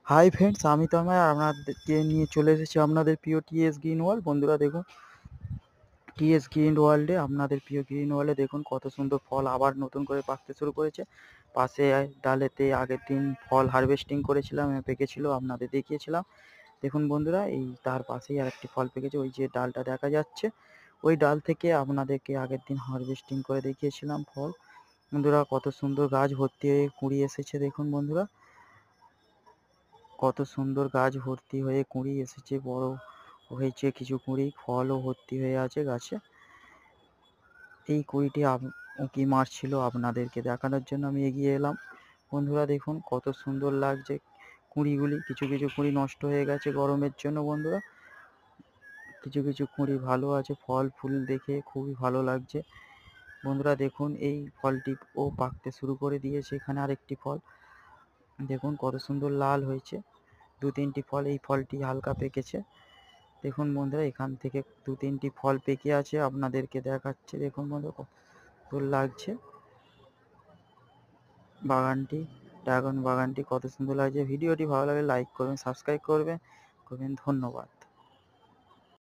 Hi friends, আমি তন্ময় আপনাদেরকে নিয়ে চলে এসেছি আপনাদের প্রিয় টিএস গ্রিন ওয়ার্ল্ড। বন্ধুরা দেখুন, টিএস গ্রিন ওয়ার্ল্ডে আপনাদের প্রিয় গ্রিন ওয়ার্ল্ডে দেখুন কত সুন্দর ফল আবার নতুন করে পাকতে শুরু করেছে। পাশে ডালেতে আগের দিন ফল হারভেস্টিং করেছিলাম, পেকেছিল, আপনাদের দেখিয়েছিলাম। দেখুন বন্ধুরা, এই তার পাশেই আরেকটি ফল পেকেছে, ওই যে ডালটা দেখা যাচ্ছে, ওই ডাল থেকে আপনাদেরকে আগের দিন হারভেস্টিং করে দেখিয়েছিলাম ফল। বন্ধুরা কত সুন্দর গাছ ভর্তি হয়ে কুঁড়ি এসেছে, দেখুন বন্ধুরা কত সুন্দর গাছ ভর্তি হয়ে কুঁড়ি এসেছে, বড় হয়েছে কিছু কুঁড়ি, ফলও ভর্তি হয়ে আছে গাছে। এই কুঁড়িটি উঁকি মারছিল, আপনাদেরকে দেখানোর জন্য আমি এগিয়ে এলাম। বন্ধুরা দেখুন কত সুন্দর লাগছে কুঁড়িগুলি। কিছু কিছু কুঁড়ি নষ্ট হয়ে গেছে গরমের জন্য বন্ধুরা, কিছু কিছু কুঁড়ি ভালো আছে। ফল ফুল দেখে খুবই ভালো লাগছে বন্ধুরা। দেখুন এই ফলটিও পাকতে শুরু করে দিয়েছে। এখানে আরেকটি ফল দেখুন কত সুন্দর লাল হয়েছে, দু তিনটি ফল, এই ফলটি হালকা পেকেছে। দেখুন বন্ধুরা, এখান থেকে দু তিনটি ফল পেকে আছে, আপনাদেরকে দেখাচ্ছে। দেখুন বন্ধুরা কত সুন্দর লাগছে বাগানটি, ড্রাগন বাগানটি কত সুন্দর লাগছে। ভিডিওটি ভালো লাগলে লাইক করবেন, সাবস্ক্রাইব করবেন। ধন্যবাদ।